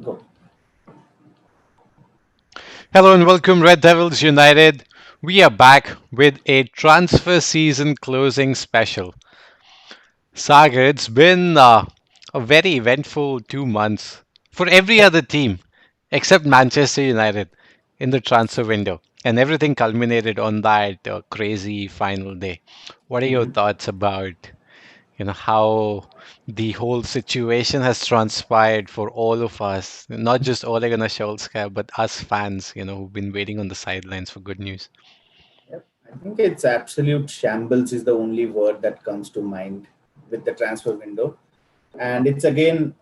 Go. Hello and welcome, Red Devils United. We are back with a transfer season closing special. Saga, it's been a very eventful 2 months for every Yep. other team except Manchester United in the transfer window, and everything culminated on that crazy final day. What are your Mhm. thoughts about how the whole situation has transpired for all of us, not just Ole Gunnar Solskjaer, but us fans, who've been waiting on the sidelines for good news. Yep. I think it's absolute shambles is the only word that comes to mind with the transfer window. And it's again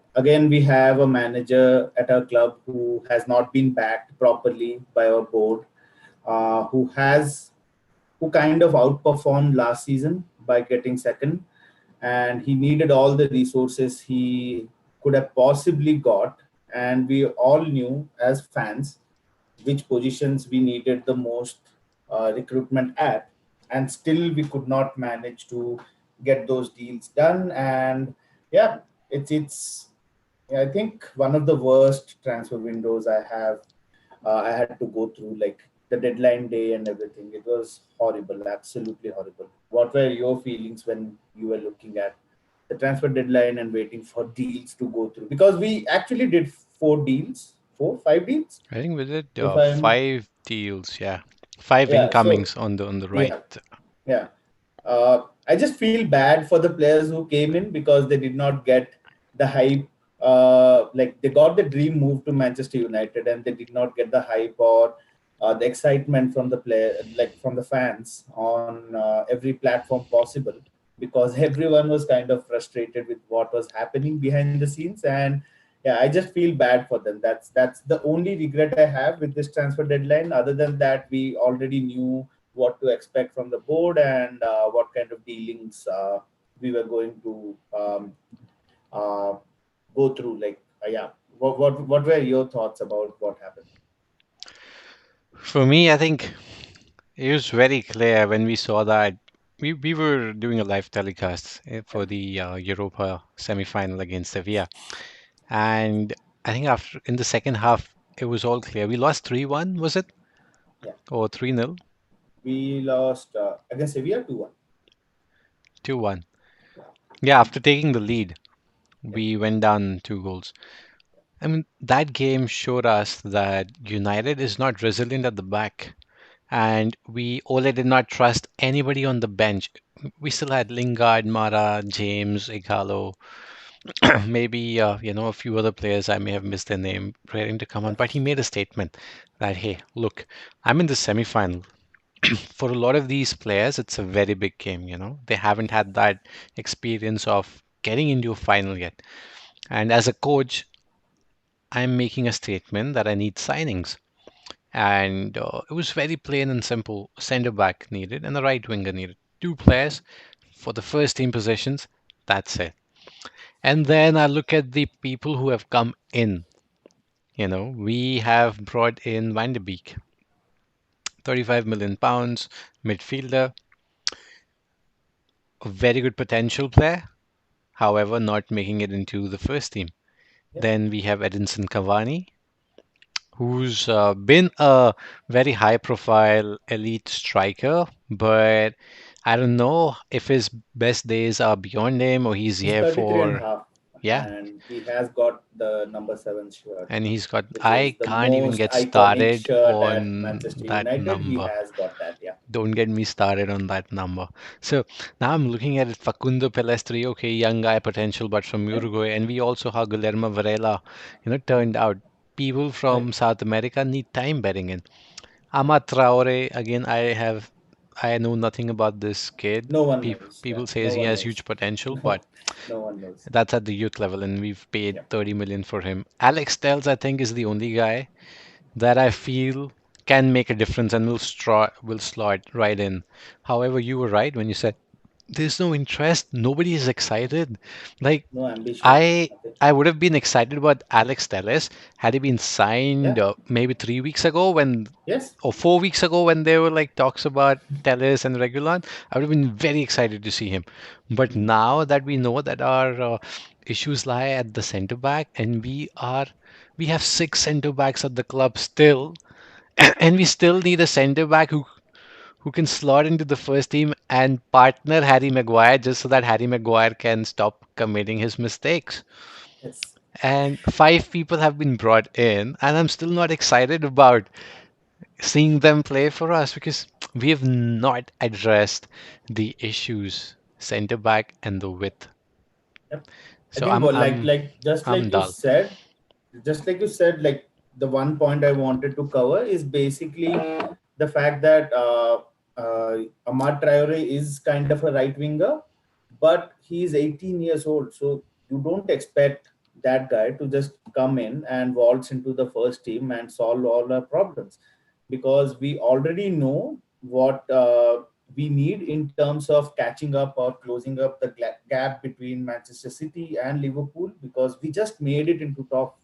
we have a manager at our club who has not been backed properly by our board, who kind of outperformed last season by getting second, and he needed all the resources he could have possibly got. And we all knew as fans which positions we needed the most recruitment at, and still we could not manage to get those deals done. And yeah, it's I think one of the worst transfer windows I had to go through, like the deadline day and everything. It was horrible, absolutely horrible. What were your feelings when you were looking at the transfer deadline and waiting for deals to go through? Because we actually did four deals, four, five deals. I think we did If I'm, 5 deals, yeah, five yeah, so incomings on the right. yeah, yeah. I just feel bad for the players who came in because they did not get the hype. Like they got the dream move to Manchester United, and they did not get the hype or the excitement from the player, like from the fans on every platform possible, because everyone was kind of frustrated with what was happening behind the scenes. And yeah, I just feel bad for them. That's the only regret I have with this transfer deadline. Other than that, we already knew what to expect from the board, and what kind of dealings we were going to uh, go through. Like, yeah, what were your thoughts about what happened? For me, I think it was very clear when we saw that we were doing a live telecast Yeah, for the Europa semi-final against Sevilla, and I think after in the second half it was all clear. We lost 3-1, was it? yeah. Or 3-0? We lost against Sevilla 2-1. 2-1. Yeah, Yeah, after taking the lead, yeah, we went down 2 goals. I mean, that game showed us that United is not resilient at the back, and we Ole did not trust anybody on the bench. We still had Lingard, Mara, James, Igalo, maybe a few other players I may have missed their name, raring to come on. yeah. But he made a statement that, hey, look, I'm in the semi-final. For a lot of these players, it's a very big game. They haven't had that experience of getting into a final yet. And as a coach, I'm making a statement that I need signings. And it was very plain and simple. Center back needed and a right winger needed. Two players for the first team positions. That's it. And then I look at the people who have come in. We have brought in Van de Beek, 35 million pounds, midfielder, a very good potential player, however, not making it into the first team. Yeah. Then we have Edinson Cavani, who's been a very high profile elite striker, but I don't know if his best days are beyond him or he's He's here 33 and a for, half, yeah. and he has got the number 7 shirt, And he's got, which is I the can't even most get iconic started shirt at on Manchester that United. He number. has got that. Yeah. Don't get me started on that number. So now I'm looking at it. Facundo Pellistri, okay, young guy potential, but from Yeah. Uruguay, and we also have Guillermo Varela. Turned out people from Correct. South America need time betting in. Amad Traore, again, I know nothing about this kid. No one People knows. Yeah. people says No he one has knows. huge potential, No, but no one knows. that's at the youth level, and we've paid Yeah. 30 million for him. Alex Telles, I think, is the only guy that I feel can make a difference and will slot right in. However, you were right when you said there's no interest, nobody is excited. Like No ambition. I Nothing. I would have been excited about Alex Telles had he been signed Yeah. maybe 3 weeks ago when Yes. or 4 weeks ago when there were like talks about Telles and Regulon. I would have been very excited to see him. But Mhm. now that we know that our issues lie at the centre back, and we have six centre backs at the club still, and we still need a centre back who can slot into the first team and partner Harry Maguire just so that Harry Maguire can stop committing his mistakes. Yes. And five people have been brought in, and I'm still not excited about seeing them play for us because we have not addressed the issues, centre back and the width. Yep. I So think I'm what I'm just I'm like you dull. said, like the one point I wanted to cover is basically the fact that Amad Traore is kind of a right winger, but he's 18 years old, so you don't expect that guy to just come in and waltz into the first team and solve all our problems, because we already know what we need in terms of catching up or closing up the gap between Manchester City and Liverpool, because we just made it into top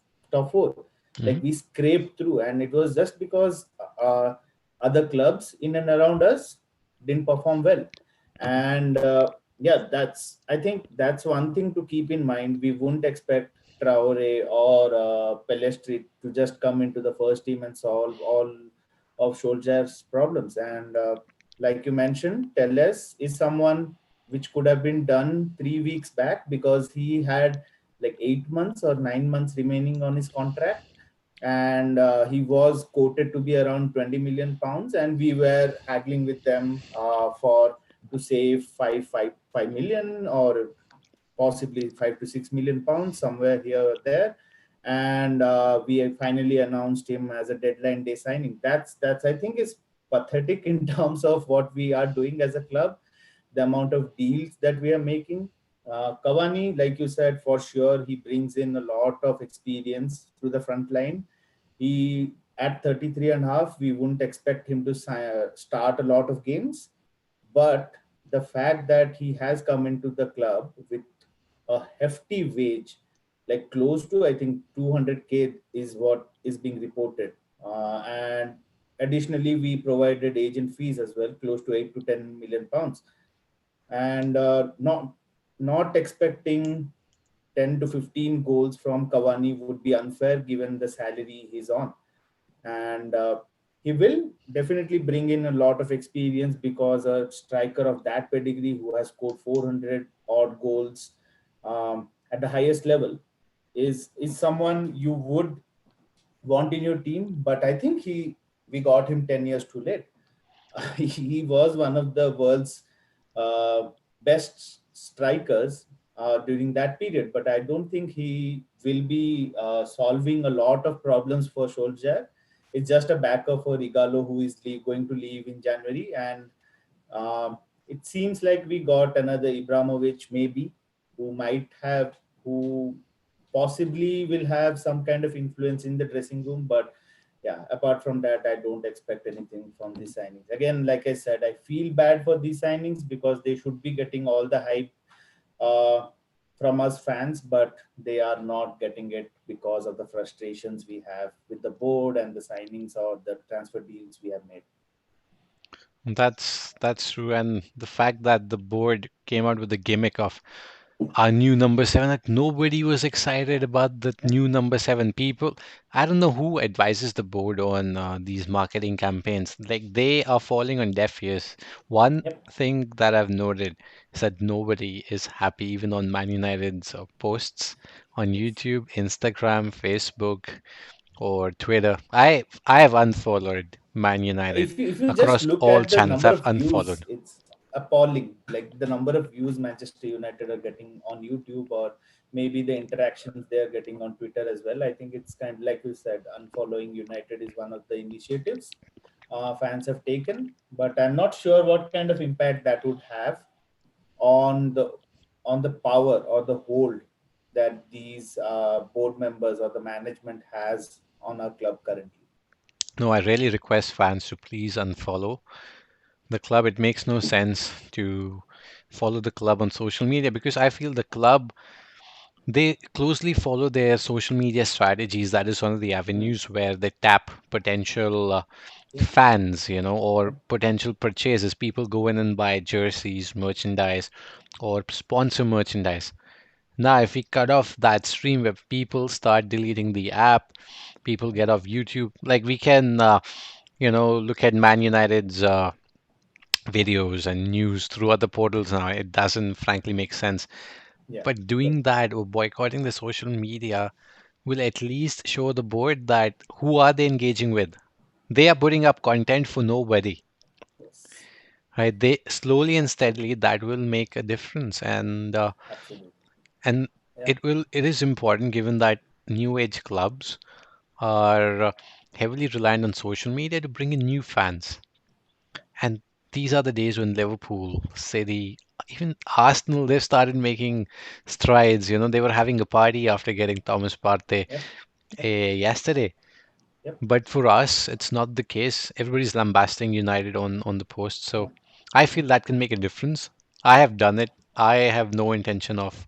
four. Mhm. Like we scraped through, and it was just because other clubs in and around us didn't perform well. And yeah, that's I think that's one thing to keep in mind. We wouldn't expect Traore or Pellistri to just come into the first team and solve all of Solskjaer's problems. And like you mentioned, Telles is someone which could have been done 3 weeks back, because he had like 8 months or 9 months remaining on his contract, and he was quoted to be around 20 million pounds, and we were haggling with them for to save 5 million, or possibly 5 to 6 million pounds, somewhere here or there. And we have finally announced him as a deadline day signing. That's I think is pathetic in terms of what we are doing as a club, the amount of deals that we are making. Cavani, like you said, for sure, he brings in a lot of experience to the front line. He, at 33 and a half, we wouldn't expect him to start a lot of games. But the fact that he has come into the club with a hefty wage, like close to, I think, 200K is what is being reported. And additionally, we provided agent fees as well, close to 8 to 10 million pounds. And not expecting 10 to 15 goals from Cavani would be unfair given the salary he's on. And he will definitely bring in a lot of experience, because a striker of that pedigree who has scored 400 odd goals at the highest level is someone you would want in your team. But I think he we got him 10 years too late. He was one of the world's best strikers during that period, but I don't think he will be solving a lot of problems for Solskjaer. It's just a backup for Igalo, who is going to leave in January. And it seems like we got another Ibrahimovic, maybe, who might have, who possibly will have some kind of influence in the dressing room. But yeah, apart from that, I don't expect anything from these signings. Again, like I said, I feel bad for these signings because they should be getting all the hype uh, from us fans, but they are not getting it because of the frustrations we have with the board and the signings or the transfer deals we have made. That's true, and the fact that the board came out with the gimmick of our new number seven, like nobody was excited about the Yeah. new number seven. People, I don't know who advises the board on these marketing campaigns. Like they are falling on deaf ears. One Yep. thing that I've noted is that nobody is happy, even on Man United's posts on Yes. YouTube, Instagram, Facebook, or Twitter. I have unfollowed Man United If you just across look all at the channels. number I've of views, unfollowed. it's appalling. Like the number of views Manchester United are getting on YouTube, or maybe the interactions they are getting on Twitter as well. I think it's kind of like you said, unfollowing United is one of the initiatives fans have taken. But I'm not sure what kind of impact that would have on the power or the hold that these board members or the management has on our club currently. No, I really request fans to please unfollow the club. It makes no sense to follow the club on social media because I feel the club, they closely follow their social media strategies. That is one of the Mm. avenues where they tap potential Yeah. fans, or potential purchases. People go in and buy jerseys, merchandise, or sponsor merchandise. Now, if we cut off that stream where people start deleting the app, people get off YouTube, like we can, look at Man United's videos and news through other portals now. It doesn't frankly make sense. Yeah, But correct. doing that or boycotting the social media will at least show the board that who are they engaging with? They are putting up content for nobody, Yes, right? They slowly and steadily that will make a difference, absolutely. and Yeah, it is important given that new age clubs are heavily reliant on social media to bring in new fans. And these are the days when Liverpool, City, even Arsenal, they've started making strides. They were having a party after getting Thomas Partey yep, yep, yesterday. yep, But for us, it's not the case. Everybody's lambasting United on the post. yeah, So I yeah, feel that can make a difference. I have done it. I have no intention of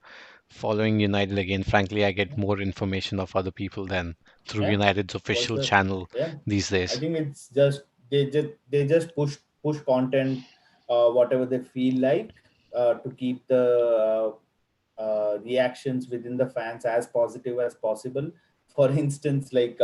following United again. Frankly, I get yeah. more information of other people than through Yeah, United's for official sure. channel Yeah, these I days. think it's just they just push content, whatever they feel like, to keep the reactions within the fans as positive as possible. For instance, like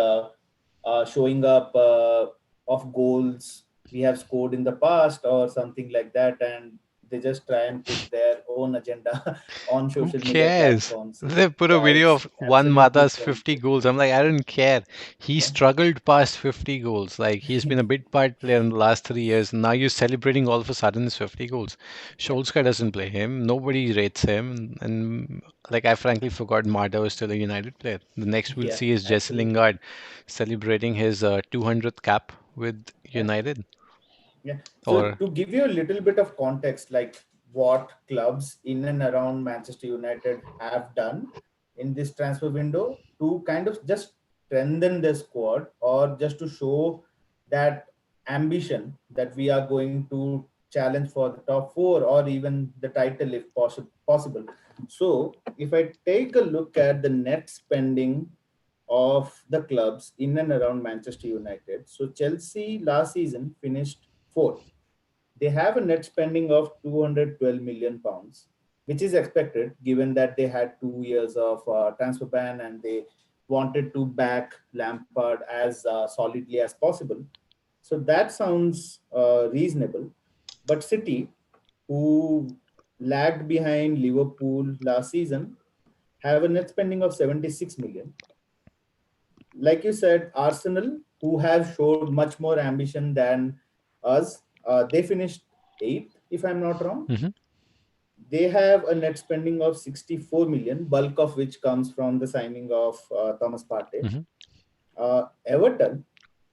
showing up of goals we have scored in the past or something like that, and they just try and push their own agenda on Who social media cares? platforms. They put a Yeah, video it's of one absolutely Mata's crazy. 50 goals. I'm like, I don't care. He Yeah. struggled past 50 goals. Like, he's been a big part player in the last 3 years. Now you're celebrating all of a sudden his 50 goals. Yeah, Solskjaer doesn't play him. Nobody rates him. And, like, I frankly forgot Mata was still a United player. The next we'll yeah, see is Jesse absolutely. Lingard celebrating his 200th cap with Yeah, United. yeah. So Or, to give you a little bit of context, like what clubs in and around Manchester United have done in this transfer window to kind of just strengthen their squad, or just to show that ambition that we are going to challenge for the top four or even the title if possible. So if I take a look at the net spending of the clubs in and around Manchester United. So Chelsea last season finished fourth. They have a net spending of 212 million pounds, which is expected given that they had 2 years of transfer ban and they wanted to back Lampard as solidly as possible. So that sounds reasonable. But City, who lagged behind Liverpool last season, have a net spending of 76 million. Like you said, Arsenal, who have showed much more ambition than us, they finished eighth, if I'm not wrong. Mhm, They have a net spending of 64 million, bulk of which comes from the signing of Thomas Partey. mhm. Everton,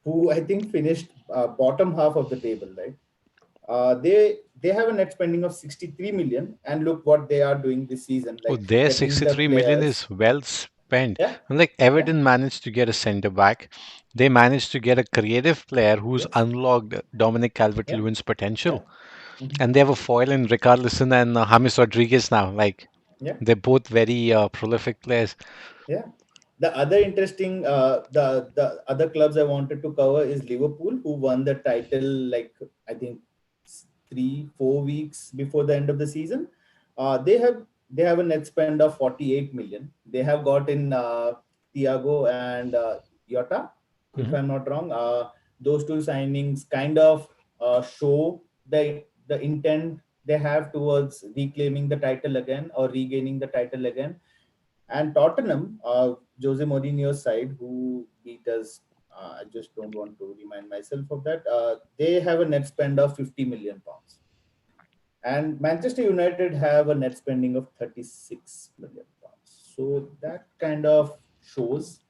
who I think finished bottom half of the table, right? They have a net spending of 63 million, and look what they are doing this season, Oh, like their getting the 63 million players. is well spent. Yeah, And like yeah, Everton managed to get a centre back. They managed to get a creative player who's yes, unlocked Dominic yeah, Calvert-Lewin's yeah, potential. mhm, And they have a foil in Richarlison and James Rodriguez now. Like yeah. they're both very prolific players. Yeah. The other interesting, the other clubs I wanted to cover is Liverpool, who won the title like I think 3 4 weeks before the end of the season. They have a net spend of 48 million. They have got in Thiago and Yota, if Hmm. I'm not wrong. Those two signings kind of show the intent they have towards reclaiming the title again or regaining the title again. And Tottenham, Jose Mourinho's side, who beat us, I just don't want to remind myself of that. They have a net spend of 50 million pounds. And Manchester United have a net spending of 36 million pounds. So that kind of shows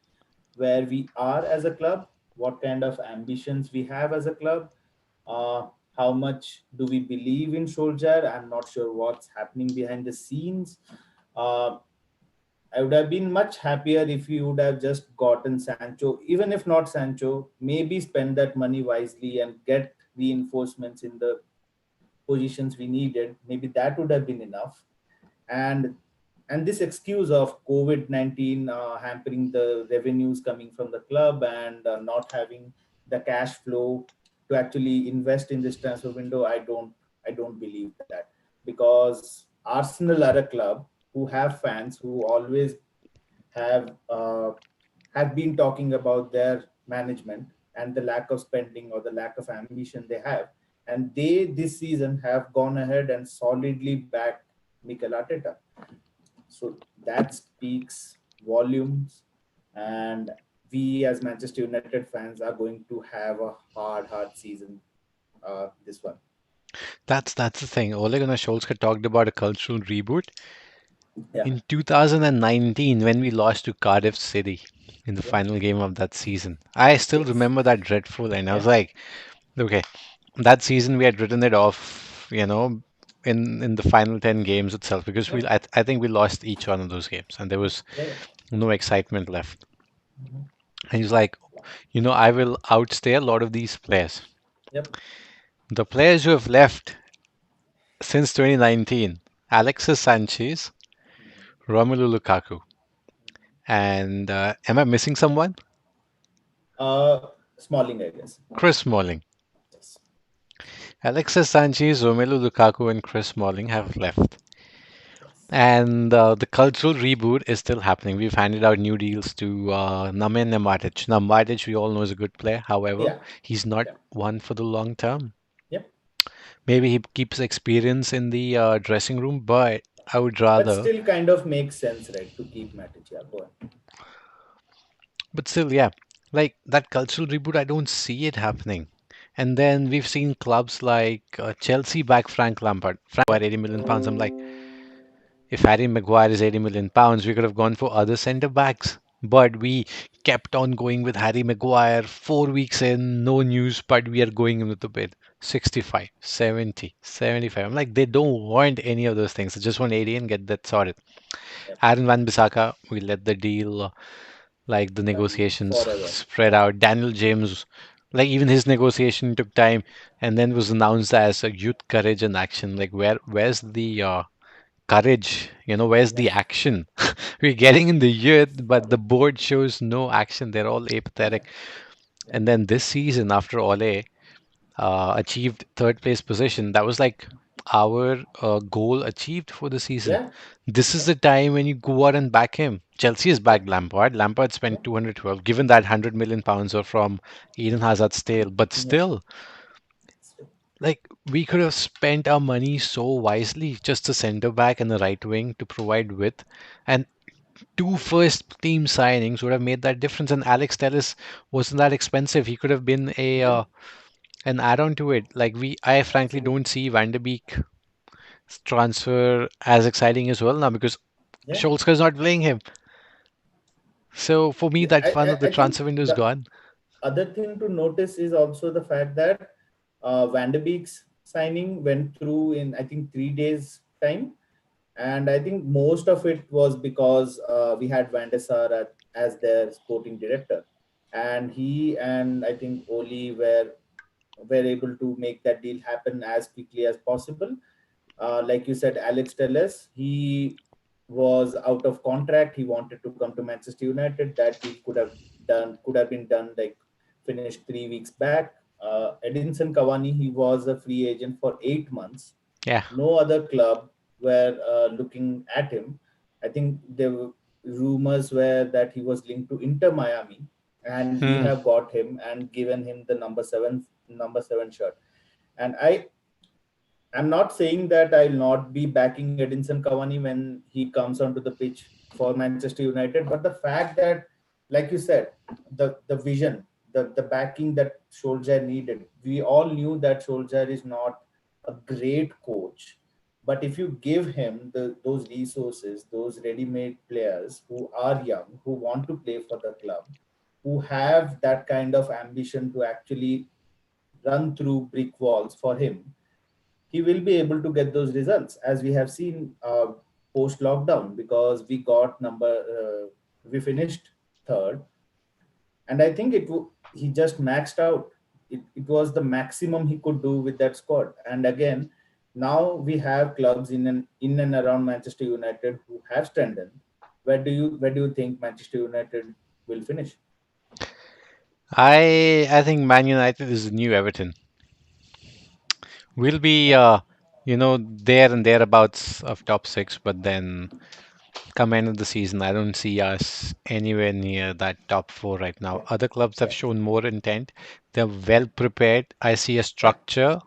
where we are as a club, what kind of ambitions we have as a club, how much do we believe in Solskjaer. I'm not sure what's happening behind the scenes. Uh, I would have been much happier if you would have just gotten Sancho, even if not Sancho, maybe spend that money wisely and get reinforcements in the positions we needed. Maybe that would have been enough. And and this excuse of COVID-19 hampering the revenues coming from the club and not having the cash flow to actually invest in this transfer window, I don't believe that, because Arsenal are a club. who have fans who always have have been talking about their management and the lack of spending or the lack of ambition they have, and they this season have gone ahead and solidly backed Mikel Arteta. So that speaks volumes, and we as Manchester United fans are going to have a hard season. This one, That's the thing. Ole Gunnar Solskjaer talked about a cultural reboot yeah, in 2019 when we lost to Cardiff City in the yeah, final game of that season. I still yes, remember that dreadful end. I yeah, was like, okay, that season we had written it off, in the final 10 games itself because yeah, I think we lost each one of those games and there was yeah, yeah. no excitement left. Mhm. And he's like, I will outstay a lot of these players. Yep. The players who have left since 2019, Alexis Sanchez, Mhm. Romelu Lukaku, and am I missing someone? Smalling, I guess. Chris Smalling. Yes. Alexis Sanchez, Romelu Lukaku, and Chris Smalling have left. Yes. And the cultural reboot is still happening. We've handed out new deals to Namen Matic. Now, Matic, we all know is a good player. However, Yeah. he's not Yeah. one for the long term. Yep. Maybe he keeps experience in the dressing room, but I would But rather. still, kind of makes sense, right, to keep Matic. Yeah. Go on. But still, yeah, like that cultural reboot, I don't see it happening. And then we've seen clubs like Chelsea back Frank Lampard. Frank Maguire, 80 million pounds. I'm like, if Harry Maguire is 80 million pounds, we could have gone for other centre backs. But we kept on going with Harry Maguire. 4 weeks in, no news, but we are going in with the bid. 65, 70, 75. I'm like, they don't want any of those things. They just want 80 and get that sorted. Yep. Aaron Van Bissaka, we let the deal, like the Run negotiations forever. spread Yeah. out. Daniel James, like even his negotiation took time and then was announced as a youth courage and action. Like where's the courage? Where's Yeah. the action? We're getting in the youth, but the board shows no action. They're all Yeah. apathetic. Yeah. And then this season, after Ole achieved third place position, that was like our goal achieved for the season. Yeah. This is Yeah. the time when you go out and back him. Chelsea has Yeah. backed Lampard. Lampard Yeah. spent 212, given that 100 million pounds are from Eden Hazard's tail. But Yeah. still, like we could have spent our money so wisely, just a centre back and a right wing to provide width. And two first team signings would have made that difference. And Alex Telles wasn't that expensive. He could have been a Yeah. an add-on to it. I frankly True. don't see Van de Beek's transfer as exciting as well now because Yeah. Solskjaer's not playing him. So for me, Yeah. that fun of the I think transfer window is the gone. other thing to notice is also the fact that Van de Beek's signing went through in, I think, 3 days time, and I think most of it was because we had Van de Sar as their sporting director, and he and I think Oli were able to make that deal happen as quickly as possible. Like you said, Alex Telles, he was out of contract. He wanted to come to Manchester United. That deal could have been done, like finished 3 weeks back. Edinson Cavani, he was a free agent for 8 months. Yeah. No other club were looking at him. I think there were rumors were that he was linked to Inter Miami, and we Hmm. have got him and given him the number seven shirt. And I'm not saying that I'll not be backing Edinson Cavani when he comes onto the pitch for Manchester United, but the fact that, like you said, the vision, the backing that Solskjaer needed, we all knew that Solskjaer is not a great coach, but if you give him those resources, those ready-made players who are young, who want to play for the club, who have that kind of ambition to actually run through brick walls for him, he will be able to get those results as we have seen post lockdown, because we finished third, and I think he just maxed out. It was the maximum he could do with that squad, and again, now we have clubs in and around Manchester United who have strengthened. Where do you think Manchester United will finish? I think Man United is the new Everton. We'll be Yeah. there and thereabouts of top six, but then come end of the season, I don't see us anywhere near that top four right now. Yeah, Other clubs have yeah, shown more intent. They're well prepared. I see a yeah, structure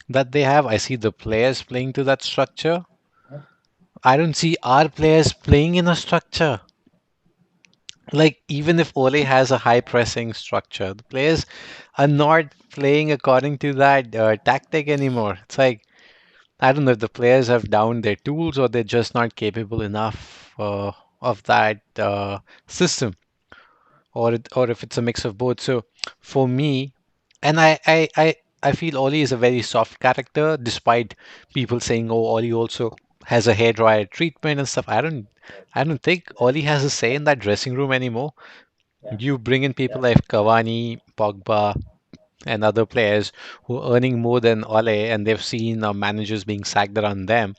that they have. I see the players playing to that structure. yeah, I don't see our players playing in a structure. Like, even if Ole has a high pressing structure, the players are not playing according to that tactic anymore. It's like, I don't know if the players have downed their tools or they're just not capable enough of that system, or if it's a mix of both. So for me, and I feel Oli is a very soft character, despite people saying, "Oh, Oli also has a hairdryer treatment and stuff." right, I don't think right, Oli has a say yeah, in that dressing room anymore. yeah, You bring in people yeah, like Cavani, Pogba, and other players who are earning more than Ole, and they've seen managers being sacked around them.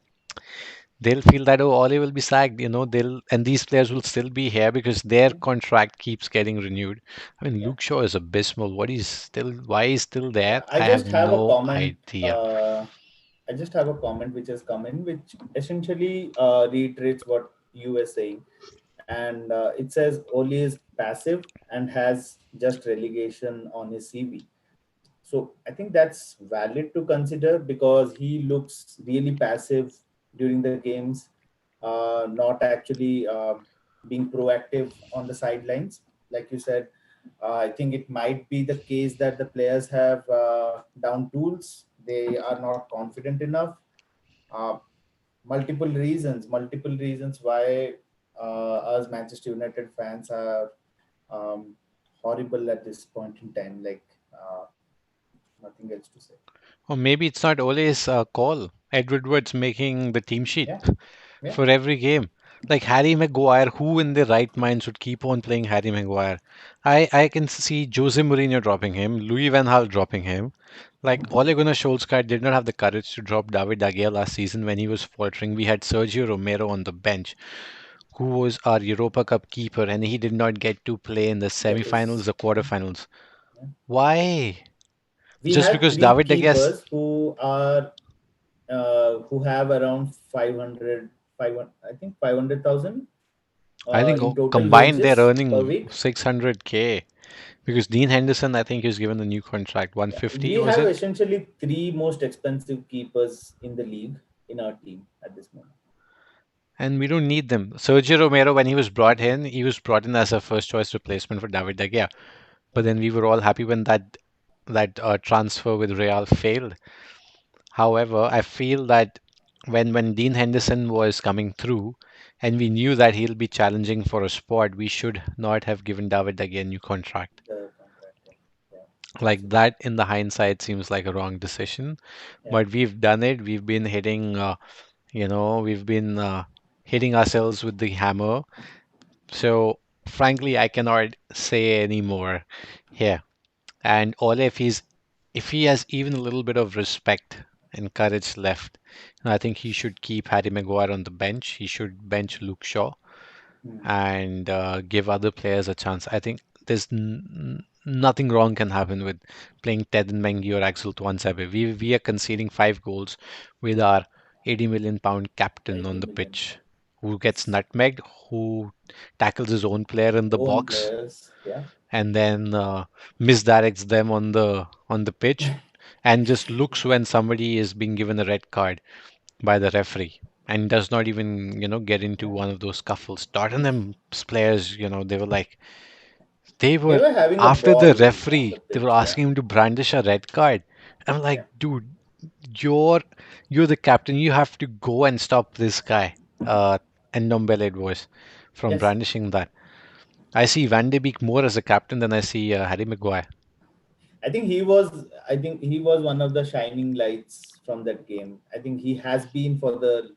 They'll feel that, oh, Ole will be sacked, and these players will still be here because their yeah, contract keeps getting renewed. I mean, yeah. Luke Shaw is abysmal. Why he's still there? Yeah, I I have just have a no comment. idea. Uh, I just have a comment which has come in, which essentially reiterates what you were saying, and it says Oli is passive and has just relegation on his CV. So I think that's valid to consider because he looks really passive during the games, not actually being proactive on the sidelines. Like you said, I think it might be the case that the players have down tools. They are not confident enough. Uh, multiple reasons why us Manchester United fans are um, horrible at this point in time. Like nothing else to say. Or maybe it's not Ole's call. Edward Wood's making the team sheet Yeah, yeah, for every game. Like Harry Maguire, who in their right minds would keep on playing Harry Maguire? I can see Jose Mourinho dropping him, Louis van Gaal dropping him. Like Ole Gunnar Solskjaer did not have the courage to drop David De Gea last season when he was faltering. We had Sergio Romero on the bench, who was our Europa Cup keeper, and he did not get to play in the get semi-finals his. or quarterfinals. Why? We Just had because three David De Gea, keepers who have around 500, I think 500,000 I think in total combined they're wages per earning week. 600K. Because Dean Henderson, I think, is given a new contract. Yeah, 150, we was have it? essentially three most expensive keepers in the league in our team at this moment. And we don't need them. Sergio Romero, when he was brought in as a first choice replacement for David De Gea. But Yeah, then we were all happy when that transfer with Real failed. However, I feel that when Dean Henderson was coming through, and we knew that he'll be challenging for a spot, we should not have given David De Gea a new contract. the contract. Yeah, yeah, Like absolutely. that, in the hindsight, seems like a wrong decision. Yeah, But we've done it. We've been hitting ourselves with the hammer. So frankly, I cannot say any more here. And Ole, if he has even a little bit of respect and courage left, I think he should keep Harry Maguire on the bench. He should bench Luke Shaw hmm, and give other players a chance. I think nothing wrong can happen with playing Ted and Mengi or Axel Tuanzebe. We are conceding 5 goals with our 80 million pound captain on 80 the million pitch, pound. who gets Yes, nutmegged, who tackles his own player in the own box, players. Yeah, and then misdirects them on the pitch, and just looks when somebody is being given a red card by the referee, and does not even get into yeah. one of those scuffles. Tottenham's players, they They were were having a after the ball on the referee, they were pitch. Yeah, asking him to brandish a red card. I'm yeah. like, dude, you're you're the captain. You have to go and stop this guy. And Ndombele it was from Yes, brandishing that. I see Van de Beek more as a captain than I see Harry Maguire. I think he was. I think he was one of the shining lights from that game. I think he has been for the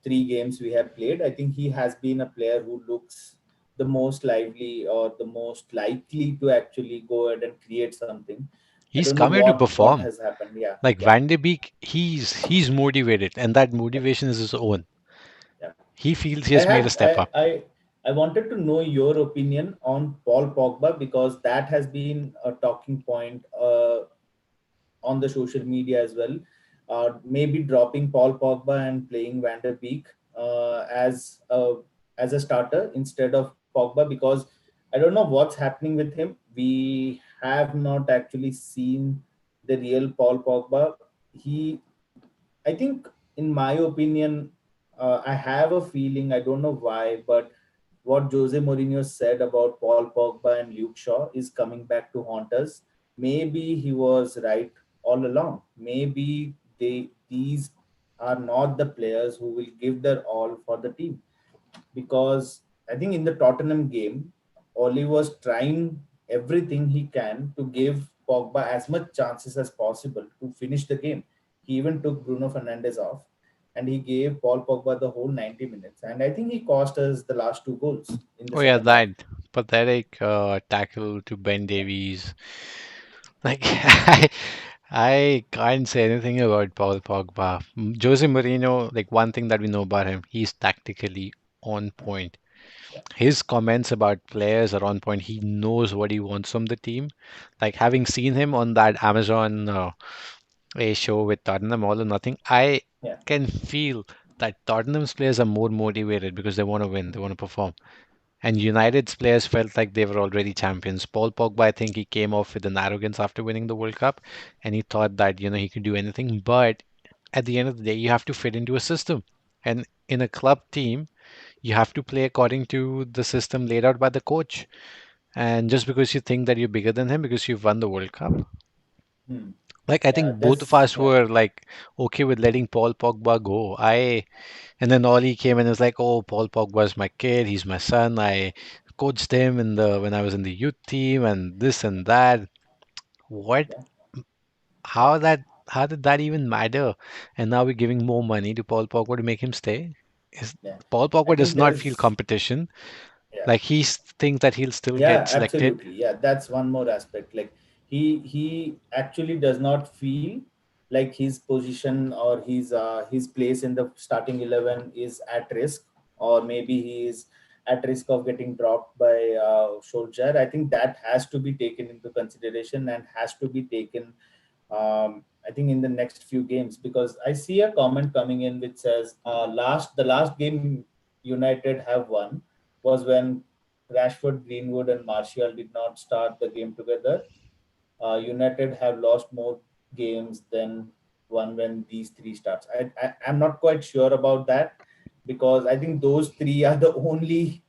three games we have played. I think he has been a player who looks the most lively or the most likely to actually go ahead and create something. I He's don't know come here to what perform. has happened. Yeah, Like yeah, Van de Beek, he's motivated, and that yeah, motivation is his own. yeah. He feels he I has made a had step up. I wanted to know your opinion on Paul Pogba because that has been a talking point on the social media as well. Maybe dropping Paul Pogba and playing Van der Beek as a starter instead of Pogba, because I don't know what's happening with him. We have not actually seen the real Paul Pogba. He, I think, in my opinion, I have a feeling, I don't know why, but what Jose Mourinho said about Paul Pogba and Luke Shaw is coming back to haunt us. Maybe he was right all along. Maybe these are not the players who will give their all for the team, because I think in the Tottenham game, Oli was trying everything he can to give Pogba as much chances as possible to finish the game. He even took Bruno Fernandes off, and he gave Paul Pogba the whole 90 minutes. And I think he cost us the last two goals in the Oh yeah, second half. that pathetic tackle to Ben Davies. Like I can't say anything about Paul Pogba. Jose Mourinho, like one thing that we know about him, he's tactically on point. Yeah, His comments about players are on point. He knows what he wants from the team. Like having seen him on that Amazon a show with Tottenham All or Nothing, I yeah, can feel that Tottenham's players are more motivated because they want to win, they want to perform. And United's players felt like they were already champions. Paul Pogba, I think he came off with an arrogance after winning the World Cup, and he thought that, he could do anything. But at the end of the day, you have to fit into a system. And in a club team, you have to play according to the system laid out by the coach. And just because you think that you're bigger than him because you've won the World Cup, hmm. like I Yeah. think both of This, us yeah, were like okay with letting Paul Pogba go. And then Ollie came and was like, "Oh, Paul Pogba's my kid. He's my son. I coached him in the when I was in the youth team and this and that." What? yeah, yeah, How did that even matter? And now we're giving more money to Paul Pogba to make him stay. Is yeah. Paul I Pogba does think not feel there's, competition. yeah. Like thinks that he'll still Yeah, get selected. absolutely. Yeah, that's one more aspect. Like he actually does not feel like his position or his place in the starting 11 is at risk, or maybe he is at risk of getting dropped by Solskjaer. I think that has to be taken into consideration and has to be taken, I think, in the next few games, because I see a comment coming in which says the last game United have won was when Rashford, Greenwood, and Martial did not start the game together. United have lost more games than one when these three starts. I'm not quite sure about that, because I think those three are the only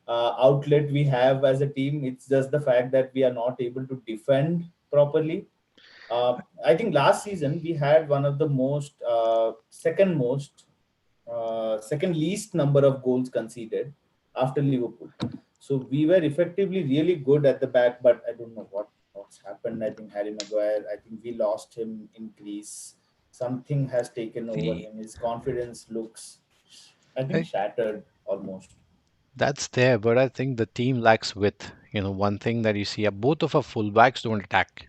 outlet we have as a team. It's just the fact that we are not able to defend properly. I think last season we had one of the second least number of goals conceded after Liverpool. So we were effectively really good at the back, but I don't know what's happened. I think Harry Maguire, I think we lost him in Greece. Something has taken over See, him. His confidence looks, I think, like, shattered almost. that's there, but I think the team lacks width. One thing that you see, both of our fullbacks don't attack.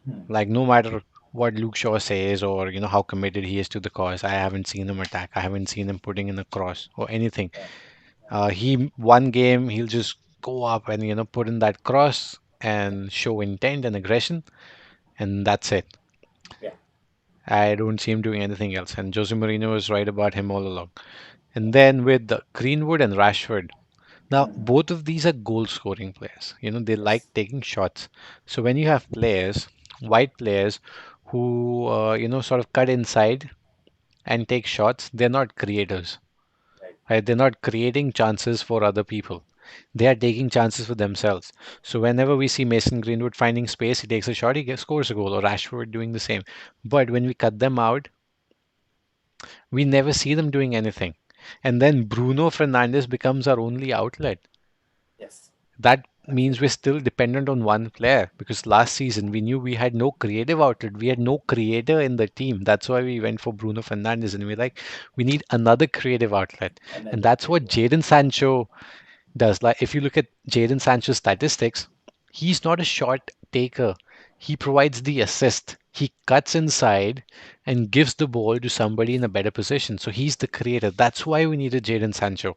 Hmm. Like no matter what Luke Shaw says or how committed he is to the cause, I haven't seen him attack. I haven't seen him putting in a cross or anything. Yeah, He one game he'll just go up and put in that cross and show intent and aggression, and that's it. yeah, I don't see him doing anything else. And Jose Mourinho was right about him all along. And then with Greenwood and Rashford. Now, hmm, both of these are goal scoring players. They like yes, taking shots. So when you have players, white players, who, sort of cut inside and take shots, they're not creators. right, Right? They're not creating chances for other people. They are taking chances for themselves. So whenever we see Mason Greenwood finding space, he takes a shot, scores a goal, or Rashford doing the same. But when we cut them out, we never see them doing anything. And then Bruno Fernandes becomes our only outlet. yes, That means we're absolutely, still dependent on one player because last season we knew we had no creative outlet. We had no creator in the team. That's why we went for Bruno Fernandes and we're like, we need another creative outlet. And another that's what creative Jadon Sancho does. Like, if you look at Jadon Sancho's statistics, he's not a shot taker. He provides the assist. He cuts inside and gives the ball to somebody in a better position. So he's the creator. That's why we needed Jadon Sancho.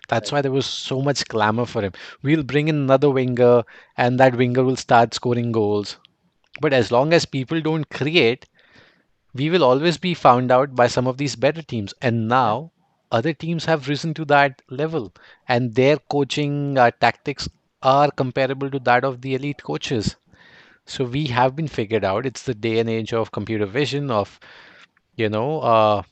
That's right. why there was so much clamor for him. We'll bring in another winger, and that winger will start scoring goals. But as long as people don't create, we will always be found out by some of these better teams. And Yeah, now other teams have risen to that level, and their coaching tactics are comparable to that of the elite coaches. So we have been figured out. It's the day and age of computer vision, of, you know,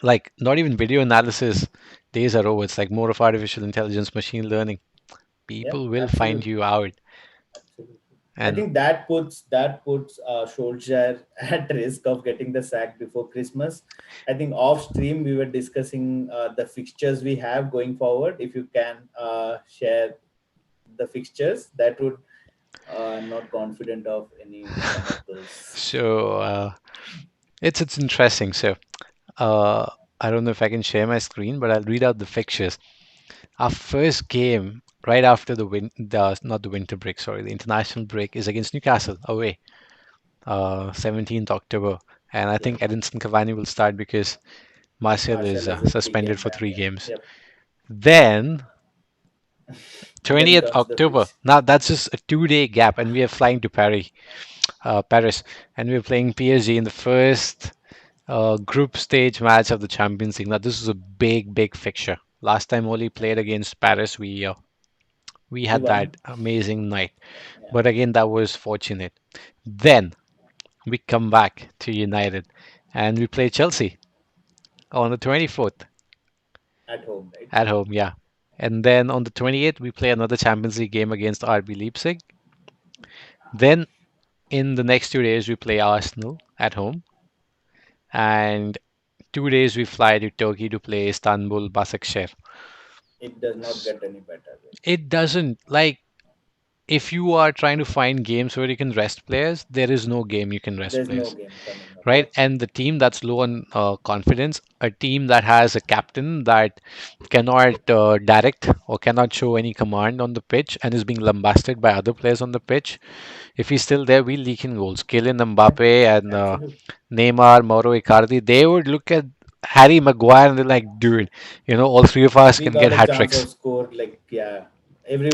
like not even video analysis days are over. It's like more of artificial intelligence, machine learning. yeah, People will find absolutely. you out. Absolutely. I And think that puts Solskjaer at risk of getting the sack before Christmas. I think off stream we were discussing the fixtures we have going forward. If you can share the fixtures, that would I'm not confident of any one of those. so it's interesting. So uh, I don't know if I can share my screen, but I'll read out the fixtures. Our first game right after the not the winter break, sorry, the international break is against Newcastle away, 17th October. And I Yep. think Edinson Cavani will start because Martial is Marshall has a suspended three-game for ban. three Yeah. games. Yep. Then Then 20th comes the October. fix. Now that's just a 2 day gap, and we are flying to Paris, and we're playing PSG in the first group stage match of the Champions League. Now this is a big, big fixture. Last time Oli played against Paris, we We had won. that amazing night. Yeah. But again, that was fortunate. Then we come back to United and we play Chelsea on the 24th At home, right? at home, yeah. And then on the 28th, we play another Champions League game against RB Leipzig. Then in the next 2 days, we play Arsenal at home. And 2 days, we fly to Turkey to play Istanbul Başakşehir. It does not get any better. It doesn't, like, if you are trying to find games where you can rest players, there is no game you can rest There's no players. game coming up. Right? Yep. And the team that's low on confidence, a team that has a captain that cannot direct or cannot show any command on the pitch and is being lambasted by other players on the pitch, if he's still there, we'll leak in goals. Kylian Yeah. Mbappe and Absolutely. Neymar, Mauro Icardi, they would look at Harry Maguire and they're like, dude, all three of us We can got get a hat chance tricks. of score, like, yeah. Every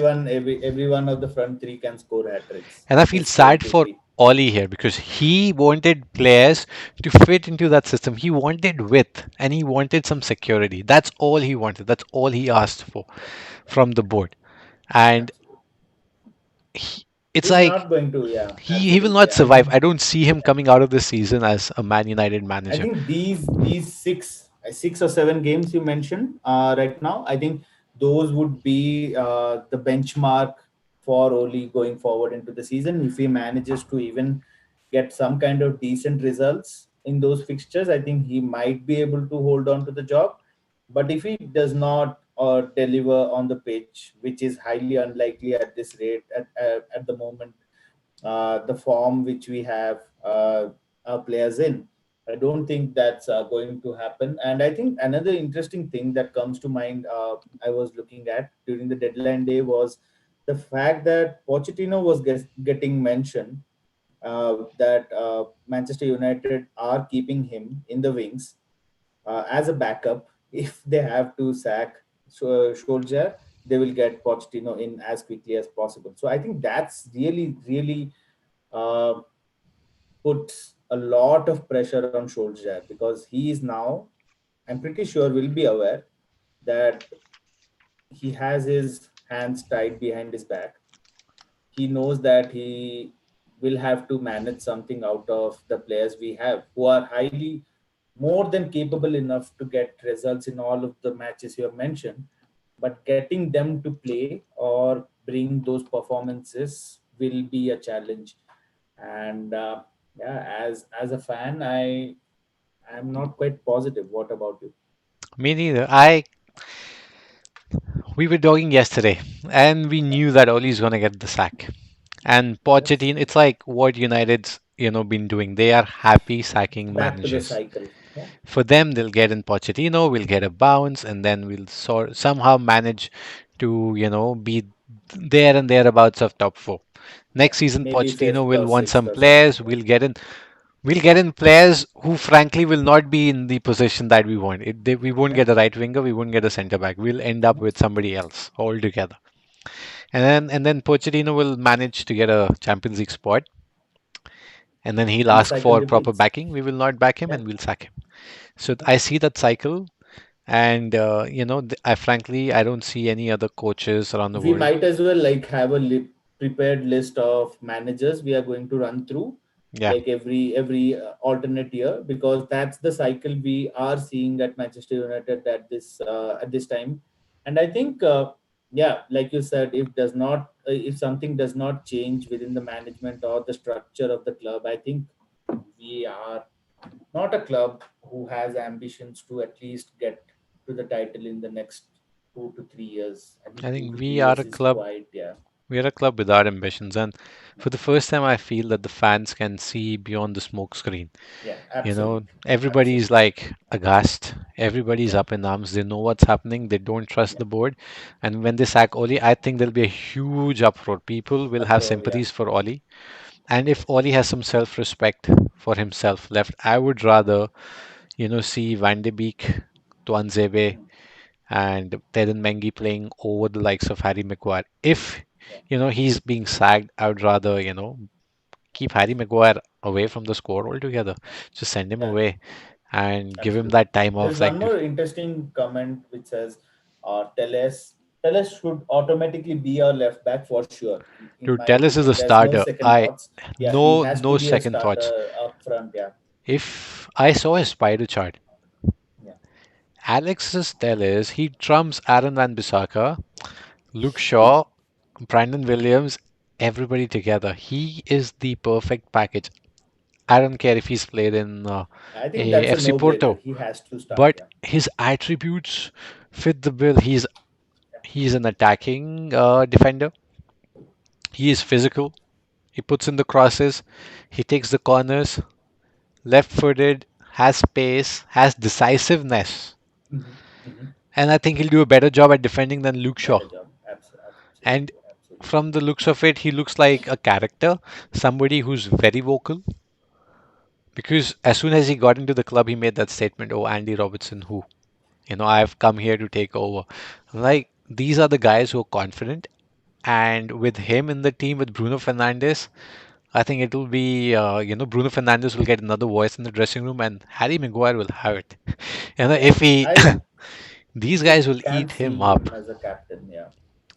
one of the front three can score hat tricks. And I feel It's going sad to for be. Oli here because he wanted players to fit into that system. He wanted width and he wanted some security. That's all he wanted. That's all he asked for Yeah. Yeah. from the board. And Absolutely. he, it's He's like not going to. Yeah. he will Absolutely. not I survive. think. I don't see him Yeah. coming out of this season as a Man United I manager. think these six or seven games you mentioned right now, I think those would be the benchmark for Oli going forward into the season. If he manages to even get some kind of decent results in those fixtures, I think he might be able to hold on to the job. But if he does not deliver on the pitch, which is highly unlikely at this rate at the moment, the form which we have our players in. I don't think that's going to happen. And I think another interesting thing that comes to mind I was looking at during the deadline day was the fact that Pochettino was getting mentioned that Manchester United are keeping him in the wings as a backup. If they have to sack Solskjaer, they will get Pochettino in as quickly as possible. So I think that's really, really uh, puts a lot of pressure on Solskjaer because he is now, I'm pretty sure, will be aware that he has his hands tied behind his back. He knows that he will have to manage something out of the players we have who are highly more than capable enough to get results in all of the matches you have mentioned, but getting them to play or bring those performances will be a challenge. And yeah, as a fan, I'm not quite positive. What about you? Me neither. We were talking yesterday, and we Yeah. knew that Oli's gonna get the sack. And Yes. Pochettino, it's like what United's been doing. They are happy sacking Back to the managers. cycle. Yeah. For them, they'll get in Pochettino, we'll get a bounce, and then we'll somehow manage to, be there and thereabouts of top four. Yeah. Next season, Maybe Pochettino fifth will or want sixth some or something. players. Yeah. We'll get in players who, frankly, will not be in the position that we want. We won't Yeah. get a right winger. We won't get a centre back. We'll end up Mhm. with somebody else altogether. And then Pochettino will manage to get a Champions League spot. And then he'll and the ask cycle for proper repeats. backing. We will not back him Yeah, and we'll sack him. So yeah. I see that cycle. And, I frankly, I don't see any other coaches around the We world. might as well like have a prepared list of managers we are going to run through Yeah, like every alternate year, because that's the cycle we are seeing at Manchester United at this time. And I think yeah, like you said, if something does not change within the management or the structure of the club, I think we are not a club who has ambitions to at least get to the title in the next 2 to 3 years. I I think two think to three years is quite, yeah, we are a club without ambitions. And for the first time, I feel that the fans can see beyond the smoke screen. yeah, absolutely, Everybody's absolutely, like aghast. Everybody's yeah, up in arms. They know what's happening. They don't trust yeah, the board. And when they sack Oli, I think there'll be a huge uproar. People will have uproar, yeah, sympathies for Oli. And if Oli has some self-respect for himself left, I would rather, see Van de Beek, Tuanzebe, mhm, and Teden Mengi playing over the likes of Harry Maguire. If, yeah, he's being sacked, I would rather, keep Harry Maguire away from the squad altogether. yeah, Just send him yeah, away and give him absolutely. that time There's off. one Like, more interesting comment which says, Teles should automatically be our left back for sure. In dude, my Telles is a opinion, there's no starter. second thoughts. Yeah, he No, has to no be a second thoughts. starter up front. Yeah, If I saw his spider chart, yeah. Alexis Telles, he trumps Aaron Van Bissaka, Luke Shaw, Brandon Williams, everybody together. He is the perfect package. I don't care if he's played in I think a that's a FC no-brainer. Porto, He has to start. but Yeah. his attributes fit the bill. He's an attacking defender. He is physical. He puts in the crosses. He takes the corners. Left-footed, has pace, has decisiveness, Hmm. Hmm. and I think he'll do a better job at defending than Luke Shaw. Better job. And Absolutely. Absolutely. from the looks of it, he looks like a character, somebody who's very vocal. Because as soon as he got into the club, he made that statement, "Oh, Andy Robertson, who? I've come here to take over." Like, these are the guys who are confident. And with him in the team, with Bruno Fernandes, I think it will be, Bruno Fernandes will get another voice in the dressing room, and Harry Maguire will have it. Yeah. If he, I these guys just will can't eat him see up. him as a captain. Yeah.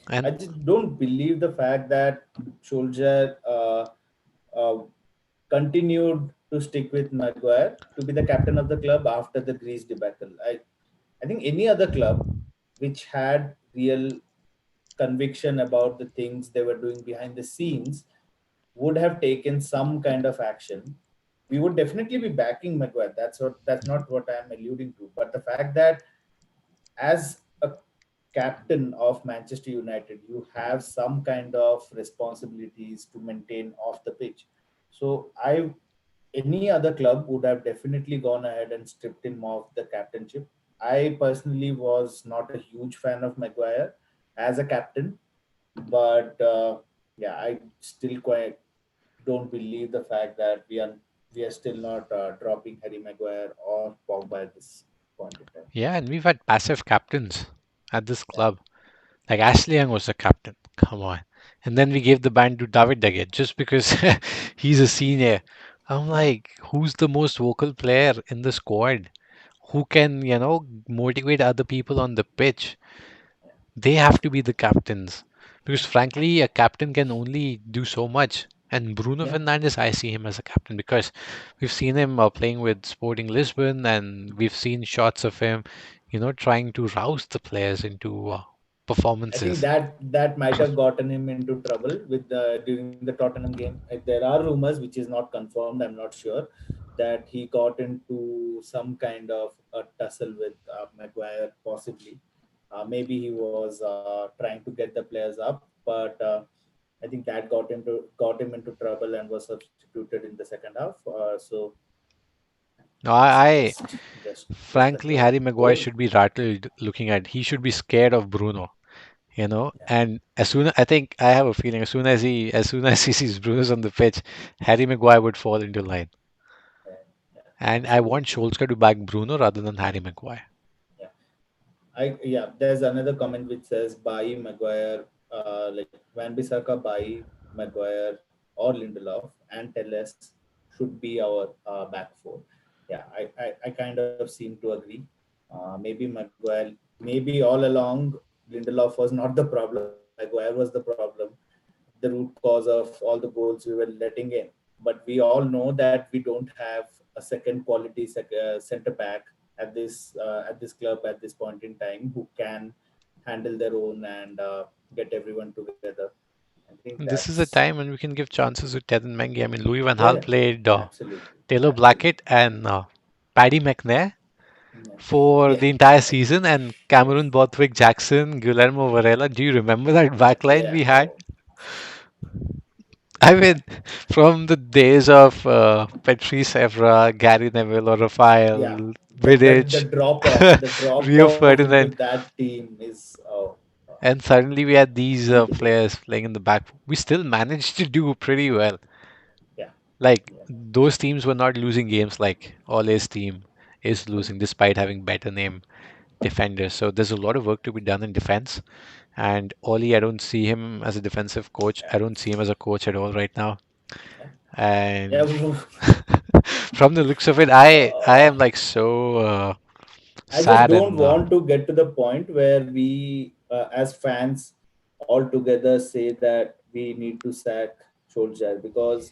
I And just don't believe the fact that Solskjaer uh, continued to stick with Maguire to be the captain of the club after the Greece debacle. I think any other club which had real conviction about the things they were doing behind the scenes would have taken some kind of action. We would definitely be backing Maguire. That's not what I'm alluding to. But the fact that as a captain of Manchester United, you have some kind of responsibilities to maintain off the pitch. So any other club would have definitely gone ahead and stripped him of the captainship. I personally was not a huge fan of Maguire as a captain, but yeah, I still quite don't believe the fact that we are still not dropping Harry Maguire or Pogba at this point in time. yeah, and we've had passive captains at this Yeah, club. Like Ashley Young was the captain. Come on. And then we gave the band to David De Gea just because he's a senior. I'm yeah, like, who's the most vocal player in the squad? Who can, motivate other people on the pitch? They have to be the captains. Because frankly, a captain can only do so much. And Bruno yeah. Fernandes, I see him as a captain because we've seen him playing with Sporting Lisbon, and we've seen shots of him, trying to rouse the players into I think performances. that might have gotten him into trouble with during the Tottenham game. There are rumors, which is not confirmed. I'm not sure that he got into some kind of a tussle with Maguire, possibly. Maybe he was trying to get the players up, but I think that got him into trouble and was substituted in the second half. So No, it's I just the frankly, Harry Maguire goal. should be rattled looking at. He should be scared of Bruno, Yeah, And I think I have a feeling as soon as he sees Bruno's on the pitch, Harry Maguire would fall into line. yeah, yeah, And I want absolutely. Solskjaer to back Bruno rather than Harry Maguire. Yeah. Yeah, there's another comment which says buy Maguire, like Van Bissaka, buy Maguire or Lindelof and Telles should be our back four. Yeah, I kind of seem to agree. Maybe Maguire, maybe all along Lindelof was not the problem. Maguire was the problem, the root cause of all the goals we were letting in. But we all know that we don't have a second quality center back at this club at this point in time who can handle their own and get everyone together. I think This is a that's time when we can give chances to Teden Mengi. I mean, Louis Van yeah, Gaal yeah, played absolutely, Taylor absolutely. Blackett and Paddy McNair Yeah, for yeah, the entire season, and yes, Cameron Borthwick, Jackson, Guillermo Varela. Do you remember that backline yeah. we had? Oh, I yeah, mean, from the days of Patrice Evra, Gary Neville, or yeah. Rafael The Vidic, drop Rio off into Ferdinand, that team is and suddenly we had these unbelievable. players playing in the back. We still managed to do pretty well. Yeah, Like yeah, those teams were not losing games like Ole's team is losing despite having better name defenders. So there's a lot of work to be done in defense. And Ole, I don't see him as a defensive coach. I don't see him as a coach at all right now. yeah, yeah. And from the looks of it, I am like so I just sad don't and want to get to the point where we, as fans, all together say that we need to sack Solskjaer because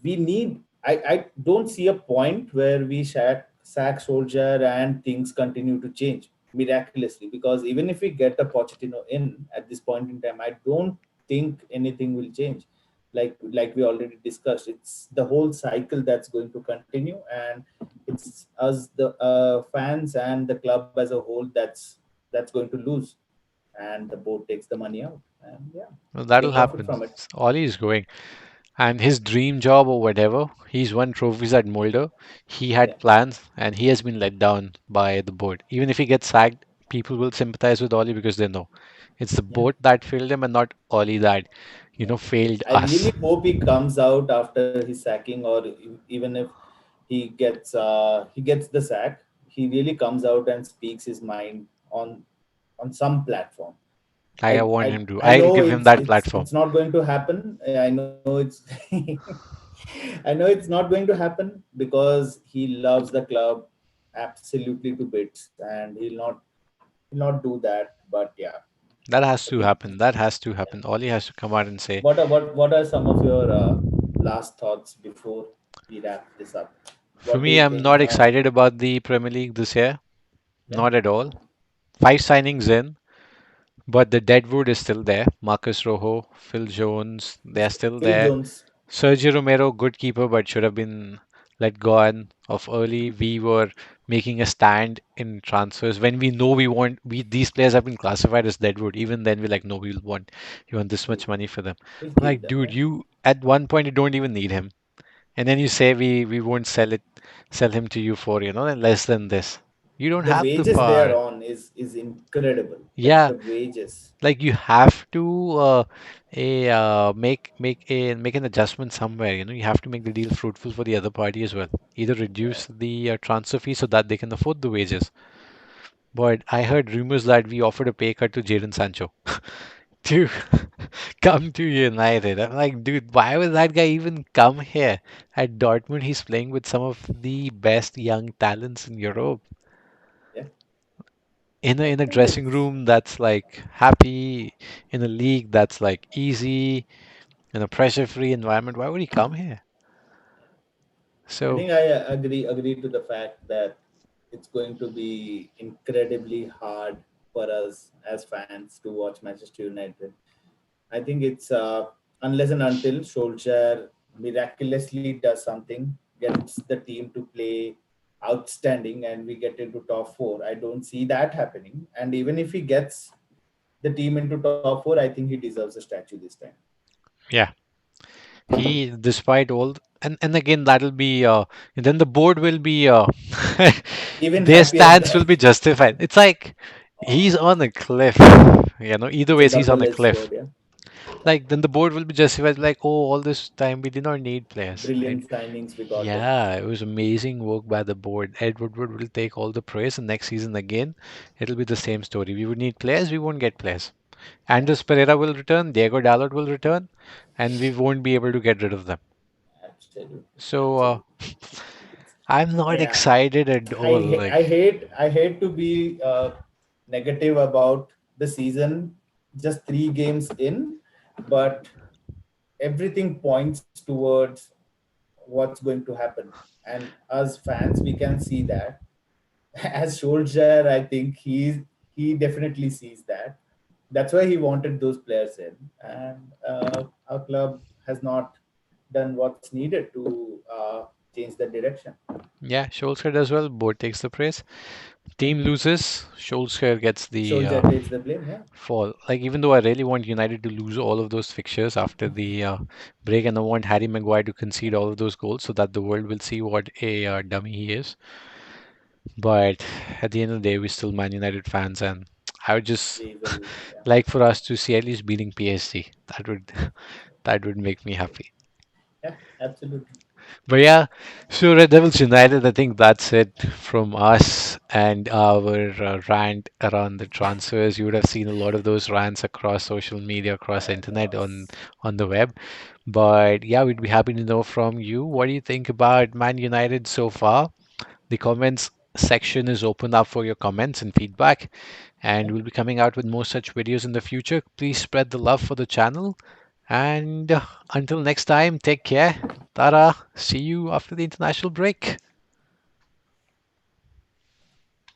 we need. I don't see a point where we sack Solskjaer and things continue to change miraculously. Because even if we get a Pochettino in at this point in time, I don't think anything will change. Like we already discussed, it's the whole cycle that's going to continue, and it's us, the fans and the club as a whole, that's going to lose, and the board takes the money out, and yeah, well, they that'll profit happen. from it. Ollie is going. And his dream job or whatever, he's won trophies at Mulder. He Yeah, had plans and he has been let down by the board. Even if he gets sacked, people will sympathize with Ollie because they know it's the yeah. board that failed him and not Ollie that, Yeah. failed I us. really hope he comes out after his sacking, or even if he gets the sack, he really comes out and speaks his mind on some platform. I want him to. I I'll know give him that platform. it's not going to happen. I know it's I know it's not going to happen because he loves the club absolutely to bits, and he'll not do that. But yeah, That has I to think. happen. That has to happen. Ollie has to come out and say, What are some of your last thoughts before we wrap this up? for What do me, you I'm think? not excited about the Premier League this year. Yeah, Not at all. Five signings in. But the deadwood is still there. Marcus Rojo, Phil Jones, they are still Phil there. Jones. Sergio Romero, good keeper, but should have been let go on of early. We were making a stand in transfers when we know we these players have been classified as deadwood. Even then, we're like, no, you want this much money for them. We'll I'm keep like, them. dude, Yeah, you at one point you don't even need him, and then you say we won't sell him to you for less than this. You don't the have the wages they are power. on is incredible. Yeah, The wages. like you have to make an adjustment somewhere. You have to make the deal fruitful for the other party as well. Either Yeah, reduce the transfer fee so that they can afford the wages. But I heard rumors that we offered a pay cut to Jadon Sancho to come to United. I'm like, dude, why would that guy even come here? At Dortmund, he's playing with some of the best young talents in Europe. yeah. I In a think dressing it's. room that's like happy, in a league that's like easy, in a pressure-free environment, why would he come here? I So think I agree to the fact that it's going to be incredibly hard for us as fans to watch Manchester United. I think it's unless and until Solskjaer miraculously does something, gets the team to play outstanding, and we get into top four. I don't see that happening. And even if he gets the team into top four, I think he deserves a statue this time. yeah, despite all, and again that'll be, and then the board will be, Even their happier stance will that be justified. It's like he's on a cliff, Either it's a ways, he's on a double-edged cliff. sword. Yeah, Like then the board will be justified, like, oh, all this time we did not need players, right? brilliant signings we got in. Yeah, it was amazing work by the board. Ed Woodward will take all the praise, and next season again, it'll be the same story. We would need players, we won't get players. Yeah, Andres Pereira will return, Diego Dalot will return, and we won't be able to get rid of them. absolutely, So absolutely. I'm not Yeah, excited at all. Like, I hate to be negative about the season, just 3 games in, but everything points towards what's going to happen. And as fans, we can see that. As Solskjaer, I think he definitely sees that. That's why he wanted those players in, and our club has not done what's needed to change the direction. yeah, Solskjaer does well. Board takes the praise. Yeah, Team loses. Solskjaer gets the Solskjaer takes the blame. Yeah, fall. Like, even though I really want United to lose all of those fixtures after the break, and I want Harry Maguire to concede all of those goals so that the world will see what a dummy he is. But at the end of the day, we're still Man United fans, and I would just we will. Yeah, like for us to see at least beating PSG. That would that would make me happy. yeah, absolutely. But yeah, so Red Devils United, I think that's it from us and our rant around the transfers. You would have seen a lot of those rants across social media, across internet, Across. on the web. But yeah, we'd be happy to know from you. What do you think about Man United so far? The comments section is open up for your comments and feedback, and Yeah, we'll be coming out with more such videos in the future. Please spread the love for the channel, and until next time, take care. Tara, see you after the international break.